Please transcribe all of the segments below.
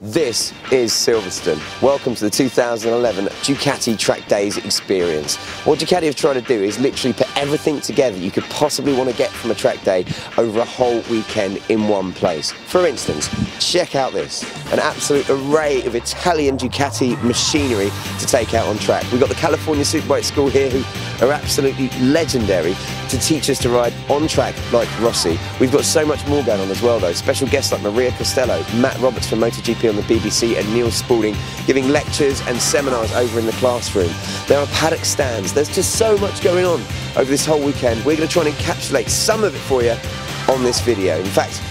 This is Silverstone. Welcome to the 2011 Ducati Track Days experience. What Ducati have tried to do is literally put everything together you could possibly want to get from a track day over a whole weekend in one place. For instance, check out this, an absolute array of Italian Ducati machinery to take out on track. We've got the California Superbike School here who are absolutely legendary to teach us to ride on track like Rossi. We've got so much more going on as well though. Special guests like Costello, Matt Roberts from MotoGP on the BBC and Neil Spalding giving lectures and seminars over in the classroom. There are paddock stands. There's just so much going on over this whole weekend. We're going to try and encapsulate some of it for you on this video. In fact,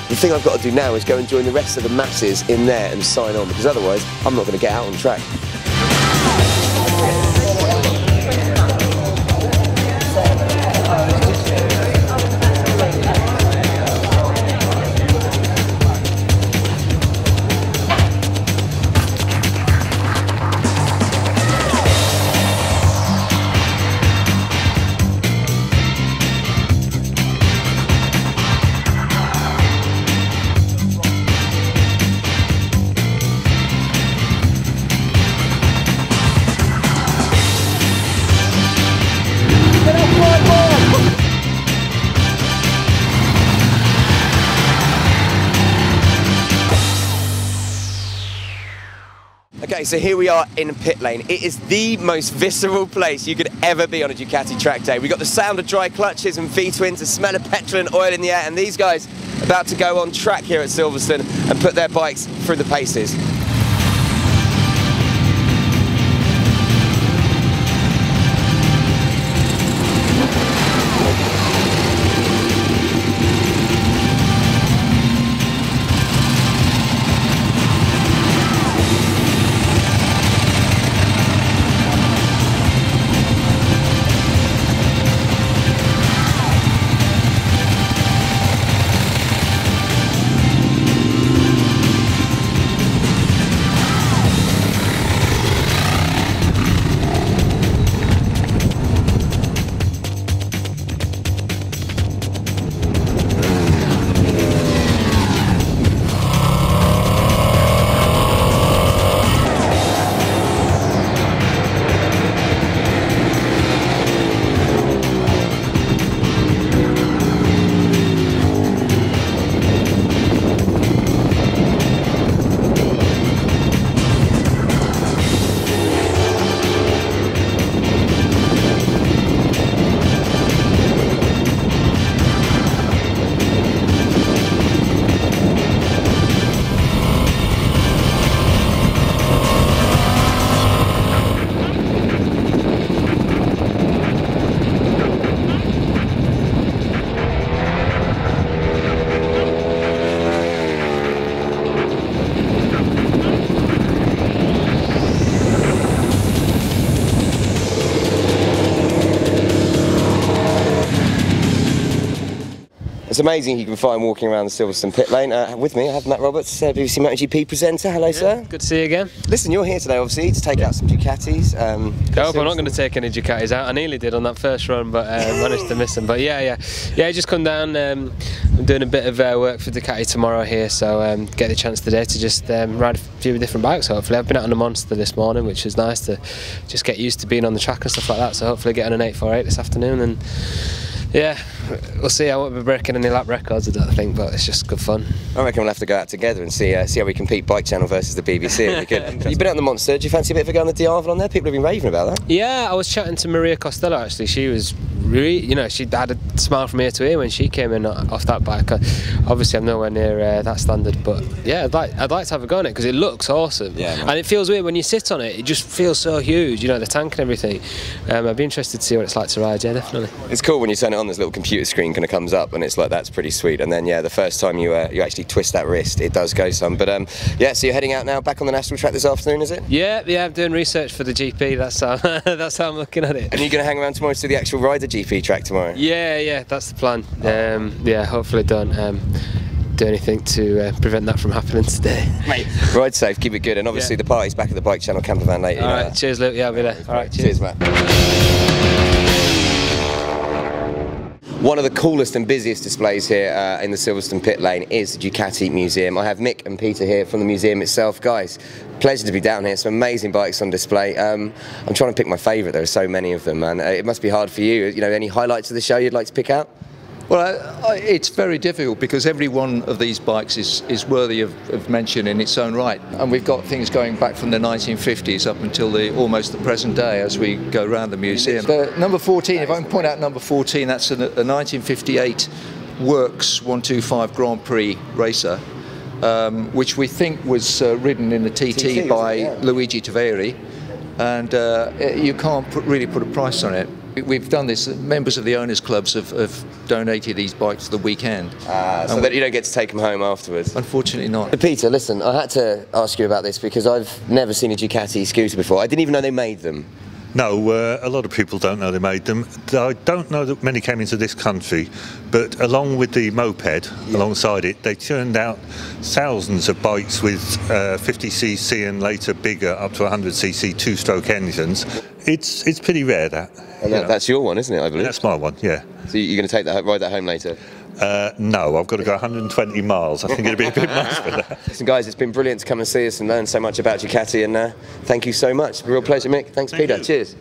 the thing I've got to do now is go and join the rest of the masses in there and sign on, because otherwise I'm not going to get out on track. Okay, so here we are in Pitlane. It is the most visceral place you could ever be on a Ducati track day. We've got the sound of dry clutches and V-twins, the smell of petrol and oil in the air, and these guys about to go on track here at Silverstone and put their bikes through the paces. It's amazing you can find walking around the Silverstone pit lane. With me I have Matt Roberts, BBC MotoGP presenter. Hello, sir. Good to see you again. Listen, you're here today obviously to take out some Ducatis. I hope I'm not going to take any Ducatis out. I nearly did on that first run, but managed to miss them. But yeah, just come down. I'm doing a bit of work for Ducati tomorrow here, so get the chance today to just ride a few different bikes. Hopefully, I've been out on a Monster this morning, which is nice to just get used to being on the track and stuff like that. So hopefully, get on an 848 this afternoon and. Yeah, we'll see. I won't be breaking any lap records, I don't think, but it's just good fun. I reckon we'll have to go out together and see how we compete Bike Channel versus the BBC. You've been out on the Monster. Do you fancy a bit of a go on the D'Arvon on there? People have been raving about that. Yeah, I was chatting to Costello actually. She was really, you know, she had a smile from ear to ear when she came in off that bike. Obviously, I'm nowhere near that standard, but yeah, I'd like to have a go on it because it looks awesome. Yeah, and it feels weird when you sit on it. It just feels so huge, you know, the tank and everything. I'd be interested to see what it's like to ride. Yeah, definitely. It's cool when you turn it on. There's a little computer screen kind of comes up, and it's like that's pretty sweet. And then yeah, the first time you actually twist that wrist, it does go some. But yeah, so you're heading out now, back on the national track this afternoon, is it? Yeah, I'm doing research for the GP. That's how I'm looking at it. And you're going to hang around tomorrow to the actual ride the GP track tomorrow? Yeah, that's the plan. Yeah, hopefully don't do anything to prevent that from happening today. Mate, ride safe, keep it good, and obviously the party's back at the Bike Channel camper van later. All right, cheers, Luke. Yeah, I'll be there. All right, cheers, Matt. One of the coolest and busiest displays here in the Silverstone pit lane is the Ducati Museum. I have Mick and Peter here from the museum itself. Guys, pleasure to be down here. Some amazing bikes on display. I'm trying to pick my favourite. There are so many of them, man. It must be hard for you. You know, any highlights of the show you'd like to pick out? Well, it's very difficult because every one of these bikes is worthy of mention in its own right. And we've got things going back from the 1950s up until almost the present day as we go around the museum. But number 14, if I can point out number 14, that's a 1958 Works 125 Grand Prix racer, which we think was ridden in the TT by Luigi Taveri. And you can't really put a price on it. We've done this. Members of the owners' clubs have donated these bikes for the weekend. So that you don't get to take them home afterwards? Unfortunately not. But Peter, listen, I had to ask you about this because I've never seen a Ducati scooter before. I didn't even know they made them. No, a lot of people don't know they made them. I don't know that many came into this country, but along with the moped, alongside it, they turned out thousands of bikes with 50cc and later bigger, up to 100cc two-stroke engines. It's pretty rare, that. And that's your one, isn't it, I believe? That's my one, yeah. So you're going to ride that home later? No, I've got to go 120 miles. I think it'd be a bit much for that. Listen, guys, it's been brilliant to come and see us and learn so much about Ducati, and thank you so much. It's a real pleasure, Mick. Thanks, Peter. Cheers.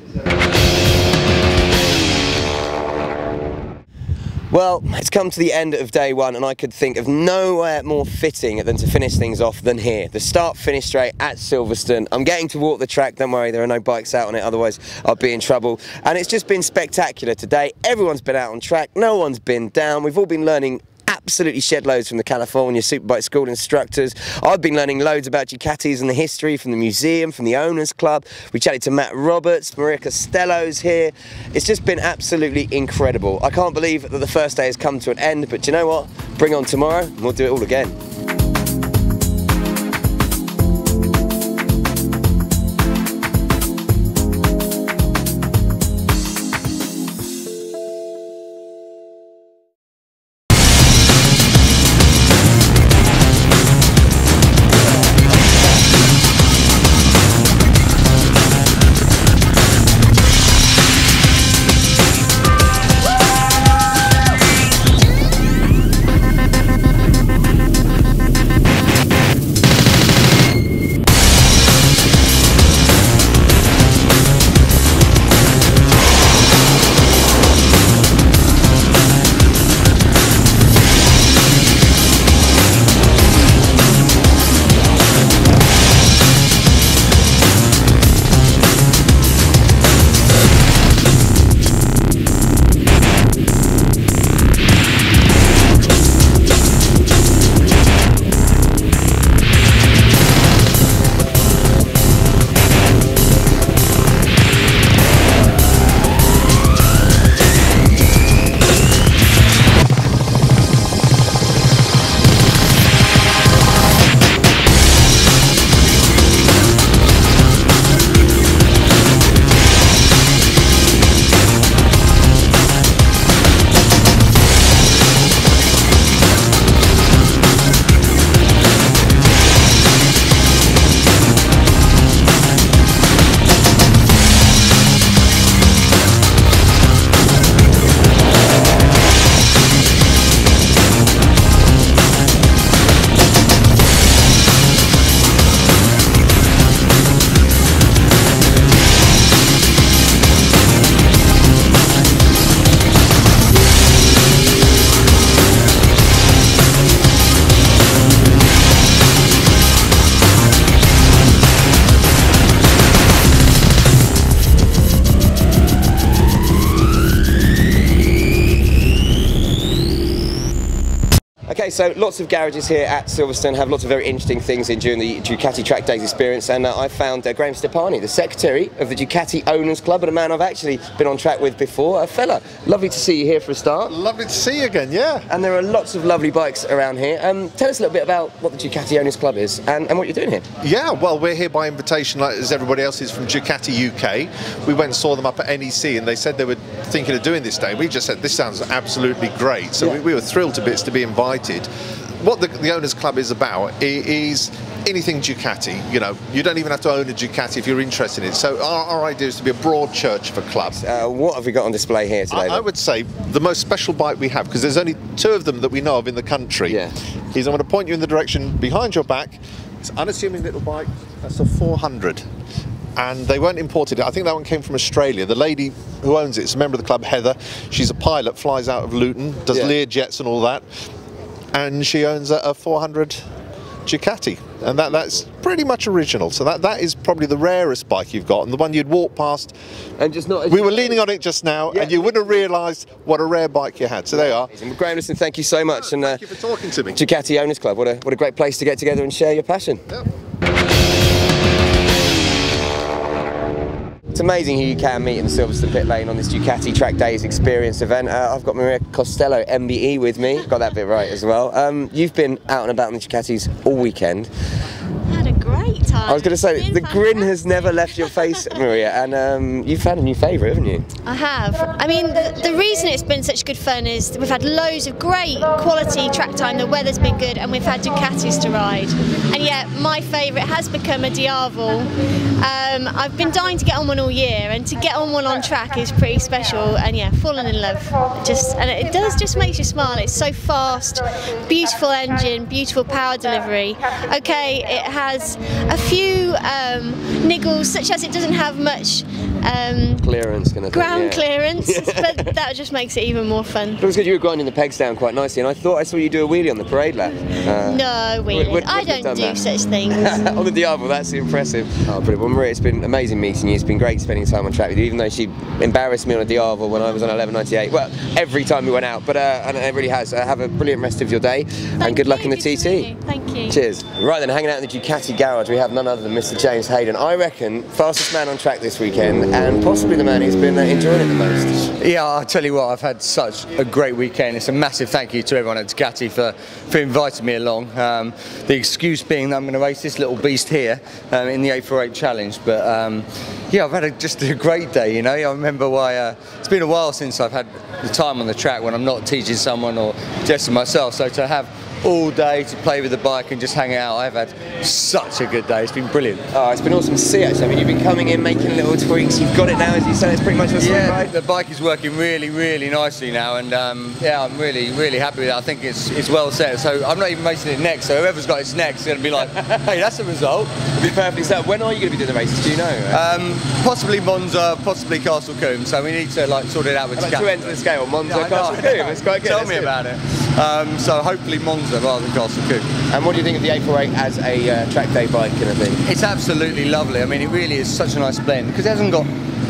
Well, it's come to the end of day one, and I could think of nowhere more fitting than to finish things off than here. The start-finish straight at Silverstone. I'm getting to walk the track, don't worry, there are no bikes out on it, otherwise I'll be in trouble. And it's just been spectacular today. Everyone's been out on track, no one's been down. We've all been learning absolutely shed loads from the California Superbike School instructors. I've been learning loads about Ducatis and the history from the museum, from the owners club. We chatted to Matt Roberts, Maria Costello's here. It's just been absolutely incredible. I can't believe that the first day has come to an end, but do you know what? Bring on tomorrow and we'll do it all again. Okay, so lots of garages here at Silverstone have lots of very interesting things in during the Ducati Track Days experience, and I found Graham Stepani, the secretary of the Ducati Owners Club, and a man I've actually been on track with before. A fella, lovely to see you here for a start. Lovely to see you again, yeah. And there are lots of lovely bikes around here. Tell us a little bit about what the Ducati Owners Club is and what you're doing here. Yeah, well, we're here by invitation, like as everybody else is, from Ducati UK. We went and saw them up at NEC, and they said they were thinking of doing this day. We just said, this sounds absolutely great. So we were thrilled to bits to be invited. What the Owners Club is about is anything Ducati. You know, you don't even have to own a Ducati if you're interested in it. So our idea is to be a broad church of a club. What have we got on display here today? I would say the most special bike we have, because there's only 2 of them that we know of in the country, is I'm going to point you in the direction behind your back. It's an unassuming little bike. That's a 400. And they weren't imported. I think that one came from Australia. The lady who owns it is a member of the club, Heather. She's a pilot, flies out of Luton, does Lear jets and all that. And she owns a 400 Ducati, and that's pretty much original. So that is probably the rarest bike you've got, and the one you'd walk past. And just not. We were leaning on it just now, and you wouldn't have realised what a rare bike you had. So there you are. Graham, listen, thank you so much, and thank you for talking to me. Ducati Owners Club. What a great place to get together and share your passion. Yep. It's amazing who you can meet in the Silverstone pit lane on this Ducati Track Days experience event. I've got Maria Costello, MBE, with me. Got that bit right as well. You've been out and about on the Ducatis all weekend. Had a great time. I was going to say, the grin has never left your face, Maria, and you've found a new favourite, haven't you? I have. I mean, the reason it's been such good fun is we've had loads of great quality track time, the weather's been good, and we've had Ducatis to ride. And yet, my favourite has become a Diavel. I've been dying to get on one all year, and to get on one on track is pretty special, and yeah, fallen in love. And it does just makes you smile. It's so fast, beautiful engine, beautiful power delivery. Okay, it has a few niggles, such as it doesn't have much clearance, kind of ground clearance, but that just makes it even more fun. It was good, you were grinding the pegs down quite nicely, and I thought I saw you do a wheelie on the parade lap. No wheelie, I don't do such things. On the Diavel, that's impressive. Oh, brilliant. Well, Maria, it's been amazing meeting you. It's been great spending time on track with you, even though she embarrassed me on a Diavel when I was on 1198. Well, every time we went out, but and it really has. Have a brilliant rest of your day, and good luck in the TT. Thank you. Cheers. Right then, hanging out in the Ducati garage, we have none other than Mr. James Haydon. I reckon fastest man on track this weekend, and possibly the man who's been enjoying it the most. Yeah, I'll tell you what, I've had such a great weekend. It's a massive thank you to everyone at Ducati for inviting me along. The excuse being that I'm going to race this little beast here in the 848 challenge, but yeah, I've had just a great day, you know. I remember why it's been a while since I've had the time on the track when I'm not teaching someone or testing myself, so to have all day to play with the bike and just hang out, I've had such a good day. It's been brilliant. Oh, it's been awesome to see, actually. I mean, you've been coming in, making little tweaks. You've got it now, as you said. It's pretty much a smooth ride. The bike is working really, really nicely now, and yeah, I'm really, really happy with it. I think it's well set. So I'm not even racing it next. So whoever's got its next is going to be like, hey, that's a result. It'll be perfectly set. When are you going to be doing the races? Do you know? Possibly Monza, possibly Castle Combe. So we need to like sort it out with Ducati. 2 ends of the scale. Monza, Castle Combe. It's quite good. Tell me about it. So hopefully Monza rather than Castle Combe. And what do you think of the 848 as a track day bike kind of thing? It's absolutely lovely. I mean, it really is such a nice blend because it hasn't got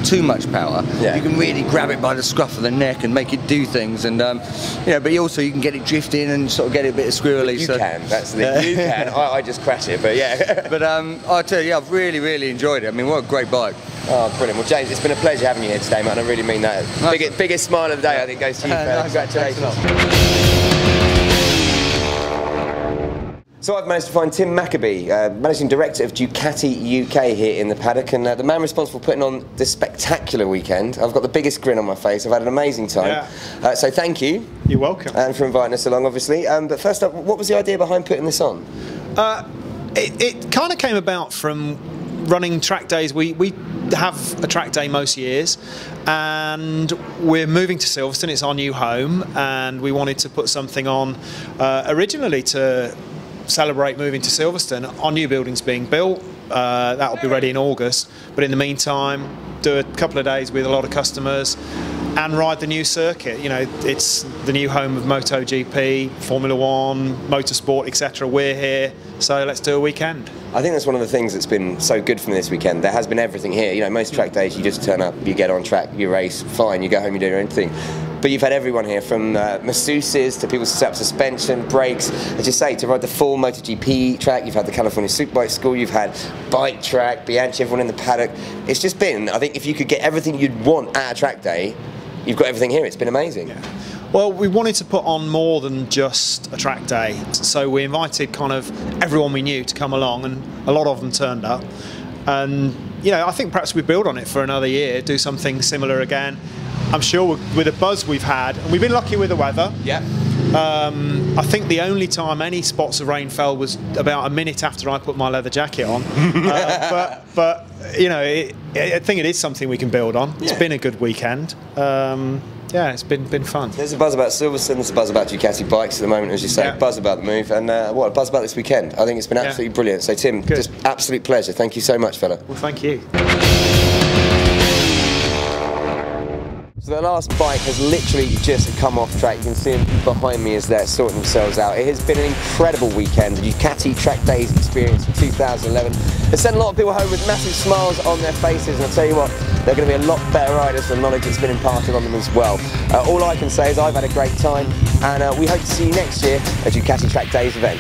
too much power. Yeah. You can really grab it by the scruff of the neck and make it do things, and you know, but also you can get it drifting and sort of get it a bit squirrely. You can. That's the thing. You can. I just crash it, but yeah. But I tell you, I've really, really enjoyed it. I mean, what a great bike. Oh, brilliant. Well, James, it's been a pleasure having you here today, man. I really mean that. Biggest smile of the day, I think, goes to you. Congratulations. So I've managed to find Tim Maccabee, Managing Director of Ducati UK here in the paddock, and the man responsible for putting on this spectacular weekend. I've got the biggest grin on my face. I've had an amazing time. Yeah. So thank you. You're welcome. And for inviting us along, obviously. But first up, what was the idea behind putting this on? It kind of came about from running track days. We have a track day most years, and we're moving to Silverstone. It's our new home, and we wanted to put something on originally to celebrate moving to Silverstone. Our new building's being built. That'll be ready in August, but in the meantime do a couple of days with a lot of customers and ride the new circuit. You know, it's the new home of MotoGP, Formula One, motorsport, etc. We're here, so let's do a weekend. I think that's one of the things that's been so good for me this weekend. There has been everything here. You know, most track days you just turn up, you get on track, you race, fine, you go home, you do your own thing. But you've had everyone here, from masseuses to people to set up suspension, brakes, as you say, to ride the full MotoGP track. You've had the California Superbike School, you've had bike track, Bianchi, everyone in the paddock. It's just been, I think if you could get everything you'd want at a track day, you've got everything here. It's been amazing. Yeah. Well, we wanted to put on more than just a track day, so we invited kind of everyone we knew to come along, and a lot of them turned up. And you know, I think perhaps we build on it for another year, do something similar again. I'm sure with the buzz we've had, and we've been lucky with the weather. Yeah. I think the only time any spots of rain fell was about a minute after I put my leather jacket on. But you know, I think it is something we can build on. It's been a good weekend. Yeah, it's been fun. There's a buzz about Silverstone, there's a buzz about Ducati bikes at the moment, as you say, buzz about the move, and what a buzz about this weekend. I think it's been absolutely brilliant. So Tim, just absolute pleasure. Thank you so much, fella. Well, thank you. So the last bike has literally just come off track. You can see them behind me as they're sorting themselves out. It has been an incredible weekend. The Ducati Track Days experience for 2011 has sent a lot of people home with massive smiles on their faces, and I'll tell you what, they're going to be a lot better riders for the knowledge that's been imparted on them as well. All I can say is I've had a great time, and we hope to see you next year at Ducati Track Days event.